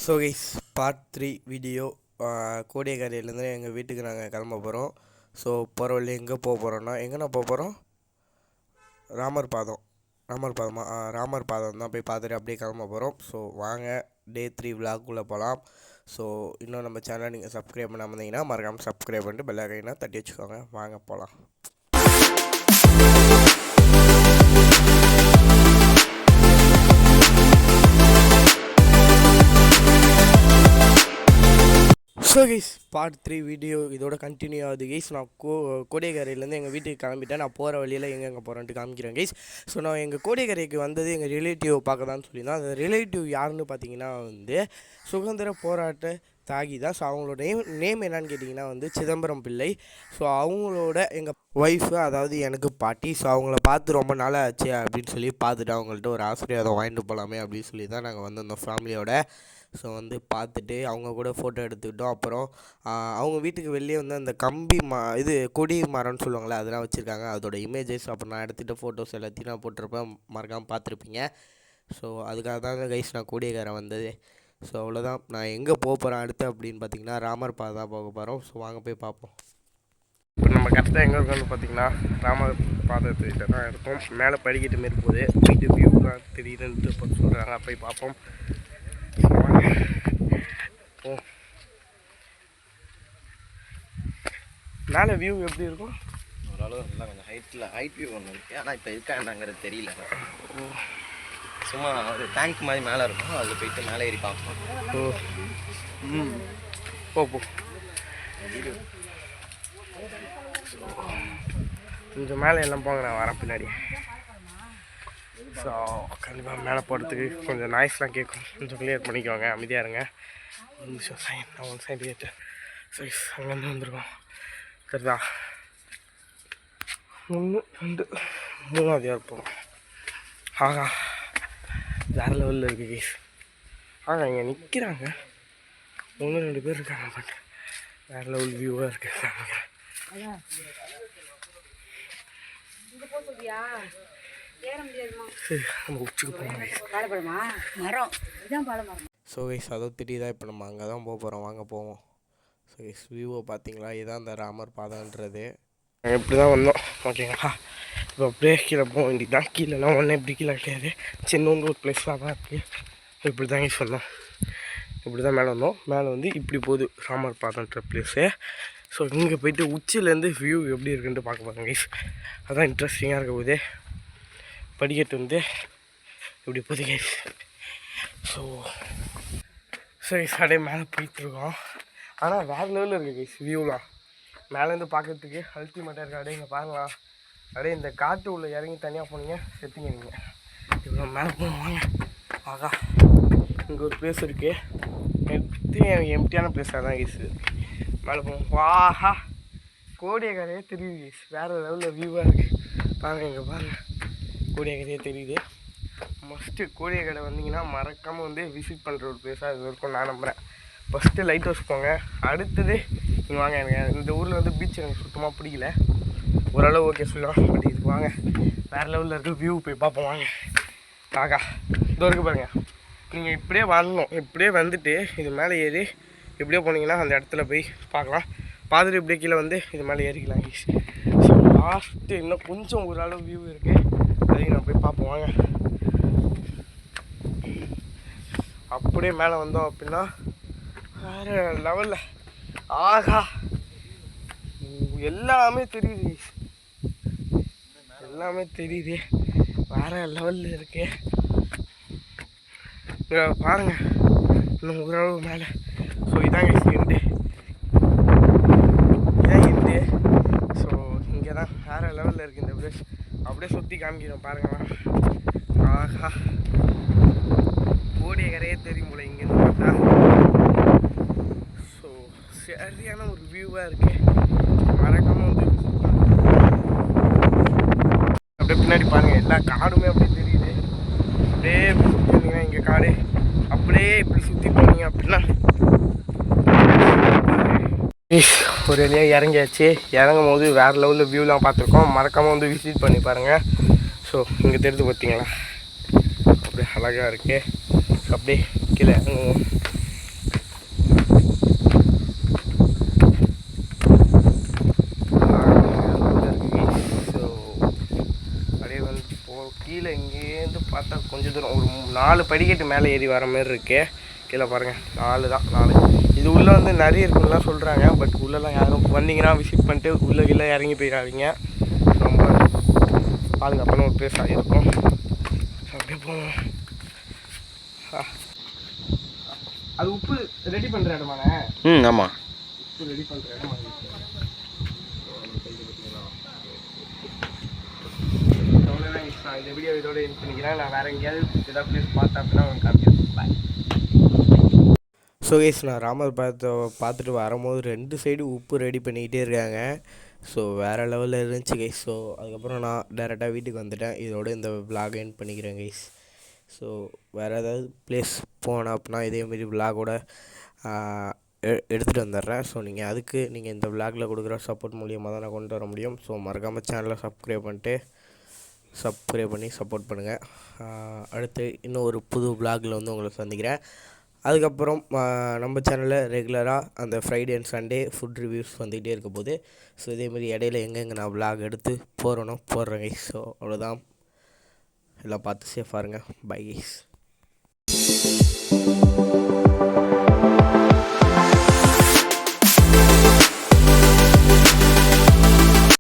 So guys part 3 video கோடியக்கரையிலேருந்து எங்கள் வீட்டுக்கு நாங்கள் கிளம்ப போகிறோம். ஸோ போகிற வழியில் எங்கே போக போகிறோன்னா எங்கேண்ணா போக போகிறோம்? ராமர் பாதம் தான் போய் பார்த்துட்டு அப்படியே கிளம்ப போகிறோம். ஸோ வாங்க டே 3 விளாக்குள்ளே போகலாம். ஸோ இன்னும் நம்ம சேனலை நீங்கள் சப்ஸ்கிரைப் பண்ணாமல் இருந்தீங்கன்னா மறக்காமல் சப்ஸ்கிரைப் பண்ணிட்டு பெல் ஐக்கானை தட்டி வச்சுக்கோங்க. வாங்க போகலாம். ஸோ கைஸ் பார்ட் 3 வீடியோ இதோட கண்டினியூ ஆகுது கைஸ். நான் கோடியக்கரையிலேருந்து எங்கள் வீட்டுக்கு கிளம்பிட்டேன். நான் போகிற வழியில் எங்கே போகிறேன்ட்டு காமிக்கிறேன் கைஸ். ஸோ நான் எங்கள் கோடியக்கரைக்கு வந்தது எங்கள் ரிலேட்டிவ் பார்க்க தான் சொல்லியிருந்தேன். அந்த ரிலேட்டிவ் யாருன்னு பார்த்தீங்கன்னா சுதந்திர போராட்ட தாகி தான். ஸோ அவங்களோட நேம் என்னன்னு கேட்டிங்கன்னா சிதம்பரம் பிள்ளை. ஸோ அவங்களோட எங்கள் ஒய்ஃபு, அதாவது எனக்கு பாட்டி. ஸோ அவங்கள பார்த்து ரொம்ப நாள் ஆச்சு அப்படின்னு சொல்லி பார்த்துட்டு அவங்கள்ட்ட ஒரு ஆசீர்வாதம் வாங்கிட்டு போகலாமே அப்படின்னு சொல்லி தான் நாங்கள் வந்திருந்தோம் ஃபேமிலியோட. ஸோ பார்த்துட்டு அவங்க கூட ஃபோட்டோ எடுத்துக்கிட்டோம். அப்புறம் அவங்க வீட்டுக்கு வெளியே அந்த கம்பி கொடி மரம்னு சொல்லுவாங்களே அதெல்லாம் வச்சுருக்காங்க. அதோட இமேஜஸ் அப்புறம் நான் எடுத்துகிட்ட ஃபோட்டோஸ் எல்லாத்தையும் நான் போட்டிருப்பேன், மறக்காமல் பார்த்துருப்பீங்க. ஸோ அதுக்காக தாங்க கைஸ் நான் கோடியக்கரை வந்தது. ஸோ அவ்வளோதான். நான் எங்கே போக போகிறேன் அடுத்து அப்படின்னு பார்த்தீங்கன்னா ராமர் பாதை தான் போக போகிறோம். ஸோ வாங்க போய் பார்ப்போம். இப்போ நம்ம கரெக்டாக எங்கே இருக்கோம்னு பார்த்தீங்கன்னா ராமர் பாதத்துக்கிட்ட தான் இருக்கும். மேலே படிக்கிட்டு மாரி போகுது, வீட்டு வியூ தான் தெரியுதுன்ட்டு சொல்கிறாங்க. போய் பார்ப்போம். மேலே வியூ எப்படி இருக்கும்? ஓரளவு நல்லா கொஞ்சம் ஹைட் வியூ ஒன்று இருக்குது. ஆனால் இப்போ இருக்காங்கிறது தெரியல. சும்மா ஒரு டேங்க் மாதிரி மேலே இருக்கும், அதில் போயிட்டு மேலே ஏறி பார்ப்போம். போ கொஞ்சம் மேலே எல்லாம் போங்க, நான் வரேன் பின்னாடி. ஸோ கண்டிப்பாக மேலே போகிறதுக்கு கொஞ்சம் நாய்ஸ்லாம் கேட்கும், கொஞ்சம் கிளியர் பண்ணிக்குவாங்க, அமைதியாக இருங்க. ஒரு நிமிஷம் நான் ஒன் சைடு கேட்டேன். சரி, அங்கேருந்து வந்துருக்கோம். சரிதா? 1 2 3ஆவது இருப்போம். ஆகா, வேறு லெவலில் இருக்குது கேஸ். இங்கே நிற்கிறாங்க, 1 2 பேர் இருக்காங்க. பட் வேறு லெவல் வியூவாக இருக்குது. சரி, நம்ம உச்சிக்கு போகலாம். ஸோ கைஸ் அதோ தெரியுதா? இப்போ நம்ம அங்கே தான் போக போகிறோம், வாங்க போவோம். ஸோ கைஸ் வியூவை பார்த்தீங்களா? இதுதான் அந்த ராமர் பாதன்றது. இப்படி தான் வந்தோம், ஓகேங்களா? இப்போ அப்படியே கீழே போக வேண்டியது தான். கீழேலாம் ஒன்றும் இப்படி கீழே கிடையாது, சின்னோண்டு ஒரு பிளேஸ்லாம் தான் இருக்குது. இப்படி தான் கைஸ் வந்தோம். இப்படி தான் மேலே வந்தோம். மேலே இப்படி போகுது ராமர் பாதன்ற பிளேஸு. ஸோ இங்கே போய்ட்டு உச்சிலேருந்து வியூ எப்படி இருக்குன்ட்டு பார்க்க போகிறோம் கைஸ். அதான் இன்ட்ரெஸ்டிங்காக இருக்க போகுது. படிக்கட்டு இப்படி போகுது கைஸ். ஸோ சரி, அப்படியே மேலே போயிட்டுருக்கோம். ஆனால் வேறு லெவலில் இருக்குது கைஸ் வியூலாம். மேலேருந்து பார்க்குறதுக்கு அல்டிமேட்டாக இருக்குது. அப்படியே இங்கே பாருங்களா, அப்படியே இந்த காட்டு உள்ள இறங்கி தனியாக போனீங்க செத்துங்க நீங்கள். இப்போ மேலே போவாங்க. ஆகா, இங்கே ஒரு பிளேஸ் இருக்குது, எம்டியான பிளேஸாக தான் கைஸ். மேலே போவோம். வாஹா, கோடியக்கரையே தெரியுது கைஸ். வேறு லெவலில் வியூவாக இருக்குது. பாருங்கள், இங்கே பாருங்கள், கோடியக்கரையே தெரியுது. மஸ்ட்டு கோடியக்கரை வந்தீங்கன்னா மறக்காமல் விசிட் பண்ணுற ஒரு பிளேஸாக இது இருக்கும் நான் நம்புகிறேன். ஃபஸ்ட்டு லைட் ஹவுஸ் போங்க, அடுத்தது நீங்கள் வாங்க. எனக்கு இந்த ஊரில் பீச் எனக்கு சுத்தமாக பிடிக்கல, ஓரளவு ஓகே சொல்லலாம். பட் இதுக்கு வாங்க, வேறு லெவலில் இருக்க வியூ போய் பார்ப்போம் வாங்க. ஆகா, இதோ இருக்குது பாருங்கள். நீங்கள் இப்படியே வரணும், இப்படியே வந்துட்டு இது மேலே ஏறி இப்படியே போனீங்கன்னா அந்த இடத்துல போய் பார்க்கலாம். பார்த்துட்டு இப்படியே கீழே இது மேலே ஏறிக்கலாம். ஸோ லாஸ்ட்டு இன்னும் கொஞ்சம் ஓரளவு வியூ இருக்குது, அதையும் நான் போய் பார்ப்போம் வாங்க. அப்படியே மேலே வந்தோம் அப்படின்னா வேறு லெவலில் ஆகா எல்லாமே தெரியுது, எல்லாமே தெரியுது, வேறு லெவலில் இருக்கு. பாருங்கள், இன்னும் ஓரளவு மேலே. ஸோ இதாங்க எண்டு, இதான் எண்டு. ஸோ இங்கே தான் வேறு லெவலில் இருக்குது இந்த பிளேஸ். அப்படியே சுற்றி காமிக்கிறோம் பாருங்களா. ஆஹா, கோடியக்கரையே தெரியும் போல இங்கேருந்து பார்த்தா. ஸோ சரியான ஒரு வியூவாக இருக்குது, மறக்காமல் அப்படியே பின்னாடி பாருங்கள், எல்லா காடுமே அப்படியே தெரியுது. அப்படியே சுற்றிங்கன்னா இங்கே காடு, அப்படியே இப்படி சுற்றி போனீங்க அப்படின்னா ஒரு வழியாக இறங்கியாச்சு. இறங்கும் போது வேறு லெவலில் வியூலாம் பார்த்துருக்கோம், மறக்காமல் விசிட் பண்ணி பாருங்கள். ஸோ இங்கே தெரிஞ்சு பார்த்தீங்களா, அப்படியே அழகாக இருக்குது. அப்படியே கீழே 4 படிக்கட்டு மேலே ஏறி வர மாதிரி இருக்கு. கீழே பாருங்கள் 4 தான் 4. இது உள்ளே வந்து நிறைய இருக்குன்னுலாம் சொல்கிறாங்க. பட் உள்ளெல்லாம் யாரும் வந்தீங்கன்னா விசிட் பண்ணிட்டு உள்ளே கீழே இறங்கி போயிடாதீங்க. ரொம்ப பாதுகாப்பான ஒரு பிளேஸாக இருக்கும். அப்படியே போவோம். அது உப்பு ரெடி பண்ணுற இடமாண்ணே? ஆமாம், உப்பு ரெடி பண்ணுற இடமா? நான் இந்த வீடியோ இதோட எண்ட் பண்ணிக்கிறேன். நான் வேறு எங்கேயாவது ஏதாவது பிளேஸ் பார்த்தேன் அப்படின்னா உங்களுக்கு காமிக்கிறேன். ஸோ கைஸ், நான் ராமர் பார்த்துட்டு வரும்போது 2 சைடு உப்பு ரெடி பண்ணிக்கிட்டே இருக்காங்க. ஸோ வேறு லெவலில் இருந்துச்சு கைஸ். ஸோ அதுக்கப்புறம் நான் டேரெக்டாக வீட்டுக்கு வந்துட்டேன். இதோட இந்த விலாக் எண்ட் பண்ணிக்கிறேன் கைஸ். ஸோ வேறு ஏதாவது பிளேஸ் போனேன் அப்படின்னா இதேமாரி விலாகோட எடுத்துகிட்டு வந்துடுறேன். ஸோ நீங்கள் இந்த விலாகில் கொடுக்குற சப்போர்ட் மூலியமாக தான் நான் கொண்டு வர முடியும். ஸோ மறக்காமல் சேனலை சப்ஸ்கிரைப் பண்ணி சப்போர்ட் பண்ணுங்கள். அடுத்து இன்னும் ஒரு புது விலாகில் வந்து உங்களை சந்திக்கிறேன். அதுக்கப்புறம் நம்ம சேனலில் ரெகுலராக அந்த Friday and Sunday food reviews வந்துக்கிட்டே இருக்க போது. ஸோ இதேமாரி இடையில எங்கெங்கே நான் விலாக் எடுத்து போடுறேன் கைஸ். ஸோ அவ்வளோதான். எல்லாம் பார்த்து சேஃபாக இருங்க. Bye guys.